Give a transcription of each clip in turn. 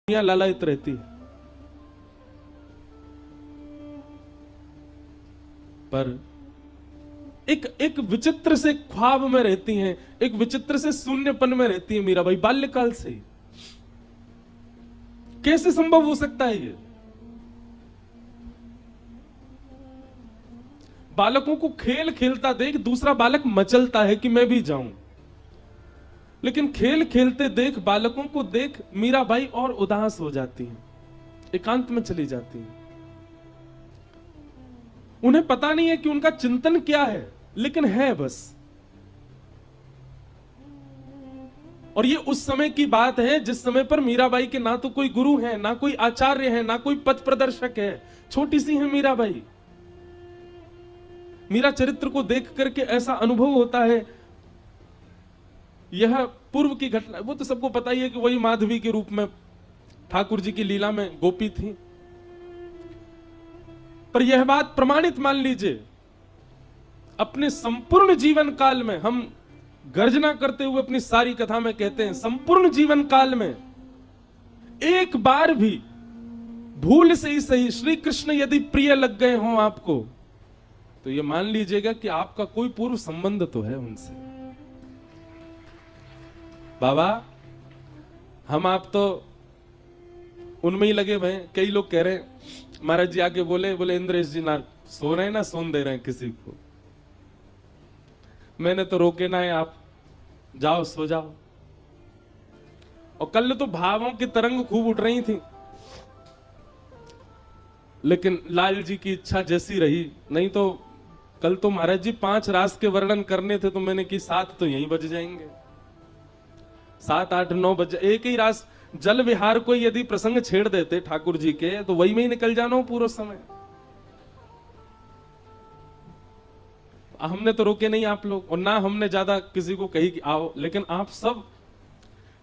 दुनिया लालायित रहती है, पर एक विचित्र से ख्वाब में रहती हैं, एक विचित्र से शून्यपन में रहती है मीराबाई बाल्यकाल से ही। कैसे संभव हो सकता है ये? बालकों को खेल खेलता देख दूसरा बालक मचलता है कि मैं भी जाऊं, लेकिन खेल खेलते देख, बालकों को देख मीराबाई और उदास हो जाती हैं, एकांत में चली जाती हैं। उन्हें पता नहीं है कि उनका चिंतन क्या है, लेकिन है बस। और ये उस समय की बात है जिस समय पर मीराबाई के ना तो कोई गुरु है, ना कोई आचार्य है, ना कोई पथ प्रदर्शक है। छोटी सी है मीराबाई। मीरा चरित्र को देख करके ऐसा अनुभव होता है, यह पूर्व की घटना। वो तो सबको पता ही है कि वही माधवी के रूप में ठाकुर जी की लीला में गोपी थी, पर यह बात प्रमाणित मान लीजिए, अपने संपूर्ण जीवन काल में हम गर्जना करते हुए अपनी सारी कथा में कहते हैं, संपूर्ण जीवन काल में एक बार भी भूल से ही सही श्री कृष्ण यदि प्रिय लग गए हों आपको, तो यह मान लीजिएगा कि आपका कोई पूर्व संबंध तो है उनसे। बाबा, हम आप तो उनमें ही लगे हुए हैं। कई लोग कह रहे हैं, महाराज जी आके बोले इंद्रेश जी ना सो रहे हैं ना सोन दे रहे हैं किसी को। मैंने तो रोके ना है, आप जाओ सो जाओ। और कल तो भावों की तरंग खूब उठ रही थी, लेकिन लाल जी की इच्छा जैसी रही। नहीं तो कल तो महाराज जी 5 रास के वर्णन करने थे, तो मैंने की 7 तो यहीं बज जाएंगे। 7, 8, 9 बजे एक ही रास जल विहार को यदि प्रसंग छेड़ देते ठाकुर जी के, तो वही में ही निकल जाना हो पूरा समय। हमने तो रोके नहीं आप लोग, और ना हमने ज्यादा किसी को कही कि आओ, लेकिन आप सब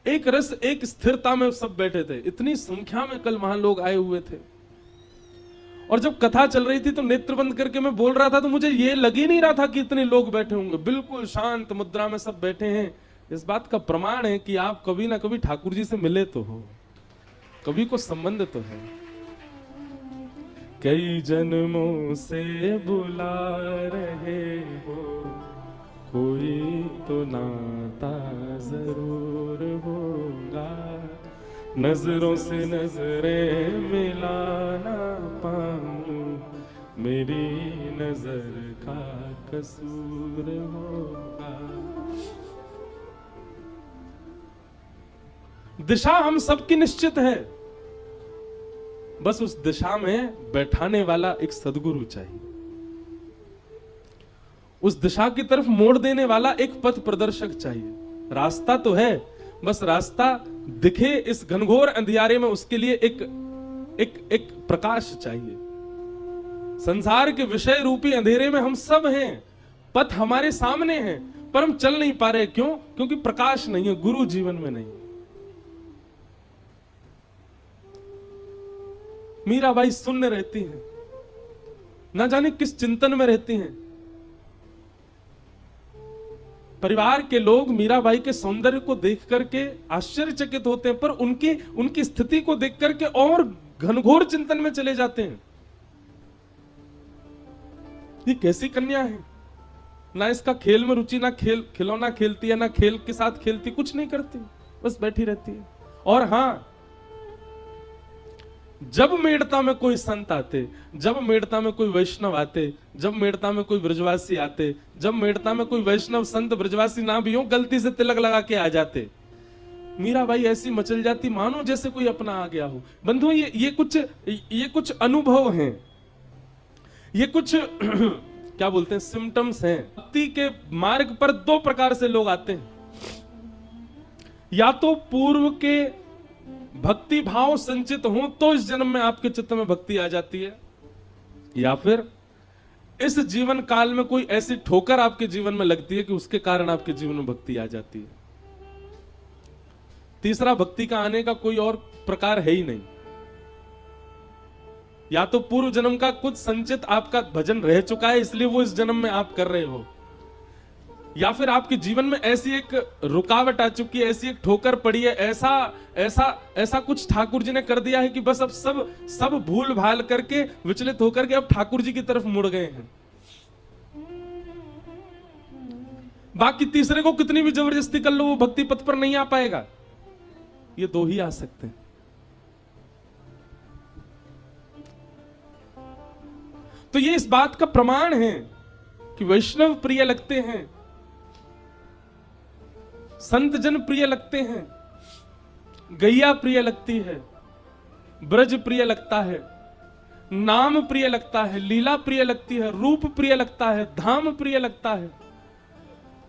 एक रस एक स्थिरता में सब बैठे थे। इतनी संख्या में कल वहां लोग आए हुए थे, और जब कथा चल रही थी तो नेत्र बंद करके मैं बोल रहा था, तो मुझे ये लग ही नहीं रहा था कि इतने लोग बैठे होंगे। बिल्कुल शांत मुद्रा में सब बैठे हैं। इस बात का प्रमाण है कि आप कभी ना कभी ठाकुर जी से मिले तो हो, कभी को संबंध तो है। कई जन्मों से बुला रहे हो, कोई तो नाता जरूर होगा। नजरों से नजरें मिलाना पाऊं, मेरी नजर का कसूर होगा। दिशा हम सबकी निश्चित है, बस उस दिशा में बैठाने वाला एक सद्गुरु चाहिए। उस दिशा की तरफ मोड़ देने वाला एक पथ प्रदर्शक चाहिए। रास्ता तो है, बस रास्ता दिखे इस घनघोर अंधियारे में, उसके लिए एक प्रकाश चाहिए। संसार के विषय रूपी अंधेरे में हम सब हैं, पथ हमारे सामने है, पर हम चल नहीं पा रहे। क्यों? क्योंकि प्रकाश नहीं है, गुरु जीवन में नहीं। मीराबाई शून्य रहती हैं, ना जाने किस चिंतन में रहती हैं। परिवार के लोग मीराबाई के सौंदर्य को देख करके आश्चर्यचकित होते हैं, पर उनकी स्थिति को देख करके और घनघोर चिंतन में चले जाते हैं। ये कैसी कन्या है, ना इसका खेल में रुचि, ना खिलौना खेलती है, ना खेल के साथ खेलती, कुछ नहीं करती, बस बैठी रहती है। और हाँ, जब मेड़ता में कोई संत आते, जब मेड़ता में कोई वैष्णव आते, जब मेड़ता में कोई ब्रजवासी आते, जब मेड़ता में कोई वैष्णव संत ब्रजवासी ना भी हो, गलती से तिलक लगा के आ जाते, मीराबाई ऐसी मचल जाती मानो जैसे कोई अपना आ गया हो। बंधु, ये कुछ अनुभव हैं, ये कुछ क्या बोलते हैं, सिम्टम्स हैं। भक्ति के मार्ग पर 2 प्रकार से लोग आते हैं। या तो पूर्व के भक्ति भाव संचित हो तो इस जन्म में आपके चित्त में भक्ति आ जाती है, या फिर इस जीवन काल में कोई ऐसी ठोकर आपके जीवन में लगती है कि उसके कारण आपके जीवन में भक्ति आ जाती है। तीसरा भक्ति का आने का कोई और प्रकार है ही नहीं। या तो पूर्व जन्म का कुछ संचित आपका भजन रह चुका है, इसलिए वो इस जन्म में आप कर रहे हो, या फिर आपके जीवन में ऐसी एक रुकावट आ चुकी है, ऐसी एक ठोकर पड़ी है, ऐसा ऐसा ऐसा कुछ ठाकुर जी ने कर दिया है कि बस अब सब भूल भाल करके, विचलित होकर के अब ठाकुर जी की तरफ मुड़ गए हैं। बाकी तीसरे को कितनी भी जबरदस्ती कर लो, वो भक्ति पथ पर नहीं आ पाएगा। ये दो ही आ सकते हैं। तो ये इस बात का प्रमाण है कि वैष्णव प्रिय लगते हैं, संत जन प्रिय लगते हैं, गैया प्रिय लगती है, ब्रज प्रिय लगता है, नाम प्रिय लगता है, लीला प्रिय लगती है, रूप प्रिय लगता है, धाम प्रिय लगता है।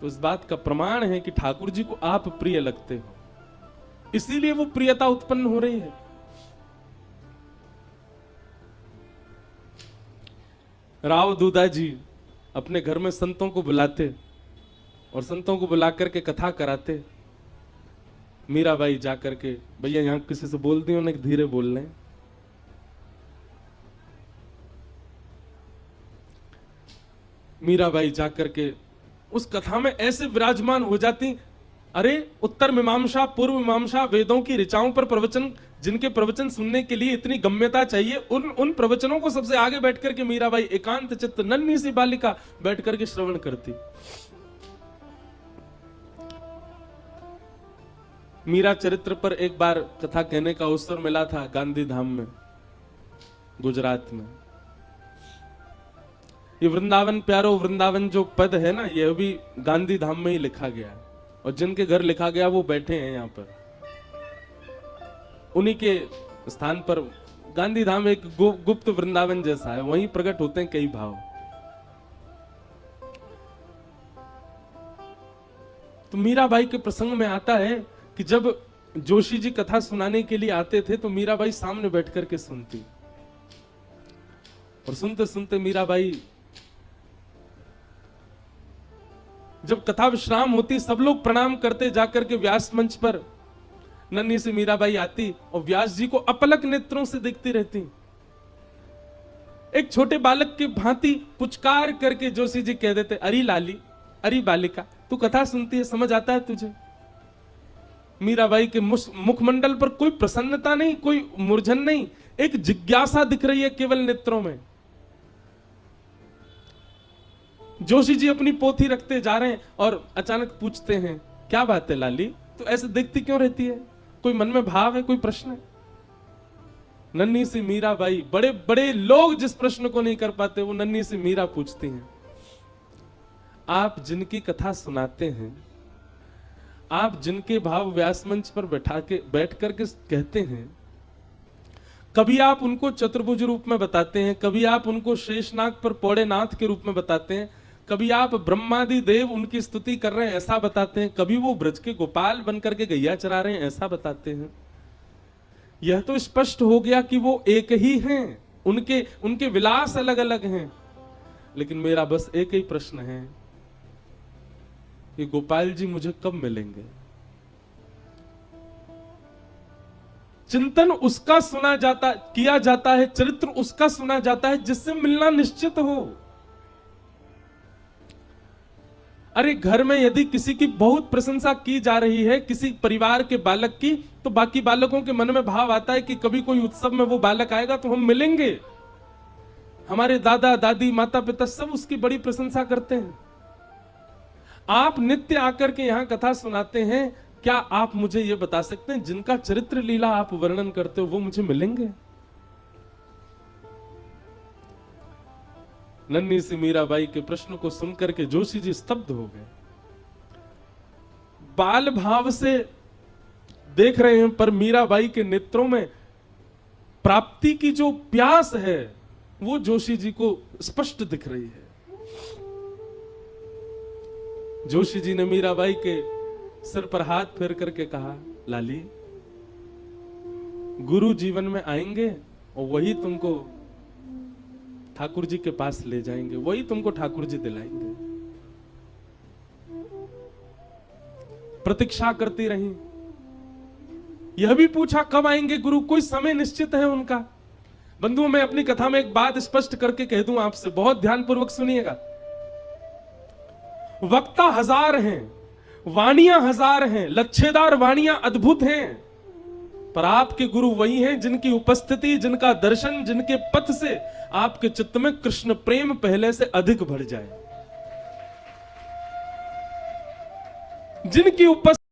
तो इस बात का प्रमाण है कि ठाकुर जी को आप प्रिय लगते हो, इसीलिए वो प्रियता उत्पन्न हो रही है। राव दूधा जी अपने घर में संतों को बुलाते और संतों को बुला करके कथा कराते। मीराबाई जाकर के, भैया यहां किसी से बोल दियो ना, धीरे बोल लें। मीराबाई जाकर के उस कथा में ऐसे विराजमान हो जाती। अरे उत्तर मीमांसा, पूर्व मीमांसा, वेदों की ऋचाओं पर प्रवचन, जिनके प्रवचन सुनने के लिए इतनी गम्यता चाहिए, उन प्रवचनों को सबसे आगे बैठ करके मीराबाई एकांत चित्त नन्ही सी बालिका बैठ करके श्रवण करती। मीरा चरित्र पर एक बार कथा कहने का अवसर मिला था गांधी धाम में, गुजरात में। ये वृंदावन प्यारो वृंदावन जो पद है ना, ये भी गांधी धाम में ही लिखा गया है, और जिनके घर लिखा गया वो बैठे हैं यहाँ पर। उन्हीं के स्थान पर गांधी धाम एक गुप्त वृंदावन जैसा है, वहीं प्रकट होते हैं कई भाव। तो मीराबाई के प्रसंग में आता है कि जब जोशी जी कथा सुनाने के लिए आते थे तो मीराबाई सामने बैठ करके सुनती, और सुनते सुनते मीराबाई, जब कथा विश्राम होती, सब लोग प्रणाम करते, जाकर के व्यास मंच पर नन्ही से मीराबाई आती और व्यास जी को अपलक नेत्रों से देखती रहती। एक छोटे बालक के भांति पुचकार करके जोशी जी कह देते, अरे लाली, अरे बालिका, तू कथा सुनती है, समझ आता है तुझे? मीराबाई के मुखमंडल पर कोई प्रसन्नता नहीं, कोई मूर्छन नहीं, एक जिज्ञासा दिख रही है केवल नेत्रों में। जोशी जी अपनी पोथी रखते जा रहे हैं और अचानक पूछते हैं, क्या बात है लाली, तो ऐसे देखती क्यों रहती है? कोई मन में भाव है, कोई प्रश्न है? नन्ही सी मीराबाई, बड़े बड़े लोग जिस प्रश्न को नहीं कर पाते वो नन्ही सी मीरा पूछती हैं। आप जिनकी कथा सुनाते हैं, आप जिनके भाव व्यास मंच पर बैठ करके कहते हैं, कभी आप उनको चतुर्भुज रूप में बताते हैं, कभी आप उनको शेषनाग पर पौड़े नाथ के रूप में बताते हैं, कभी आप ब्रह्मादि देव उनकी स्तुति कर रहे हैं ऐसा बताते हैं, कभी वो ब्रज के गोपाल बन करके गैया चरा रहे हैं ऐसा बताते हैं। यह तो स्पष्ट हो गया कि वो एक ही हैं, उनके विलास अलग अलग हैं। लेकिन मेरा बस एक ही प्रश्न है, ये गोपाल जी मुझे कब मिलेंगे? चिंतन उसका किया जाता है, चरित्र उसका सुना जाता है जिससे मिलना निश्चित हो। अरे घर में यदि किसी की बहुत प्रशंसा की जा रही है, किसी परिवार के बालक की, तो बाकी बालकों के मन में भाव आता है कि कभी कोई उत्सव में वो बालक आएगा तो हम मिलेंगे। हमारे दादा दादी माता पिता सब उसकी बड़ी प्रशंसा करते हैं। आप नित्य आकर के यहां कथा सुनाते हैं, क्या आप मुझे यह बता सकते हैं जिनका चरित्र लीला आप वर्णन करते हो वो मुझे मिलेंगे? नन्ही सी मीराबाई के प्रश्न को सुनकर के जोशी जी स्तब्ध हो गए। बाल भाव से देख रहे हैं, पर मीराबाई के नेत्रों में प्राप्ति की जो प्यास है वो जोशी जी को स्पष्ट दिख रही है। जोशी जी ने मीराबाई के सिर पर हाथ फेर करके कहा, लाली, गुरु जीवन में आएंगे और वही तुमको ठाकुर जी के पास ले जाएंगे, वही तुमको ठाकुर जी दिलाएंगे। प्रतीक्षा करती रही, यह भी पूछा कब आएंगे गुरु, कोई समय निश्चित है उनका? बंधुओं, मैं अपनी कथा में एक बात स्पष्ट करके कह दूं आपसे, बहुत ध्यानपूर्वक सुनिएगा। वक्ता हजार हैं, वाणियां हजार हैं, लच्छेदार वाणियां अद्भुत हैं, पर आपके गुरु वही हैं जिनकी उपस्थिति, जिनका दर्शन, जिनके पथ से आपके चित्त में कृष्ण प्रेम पहले से अधिक बढ़ जाए, जिनकी उपस्थिति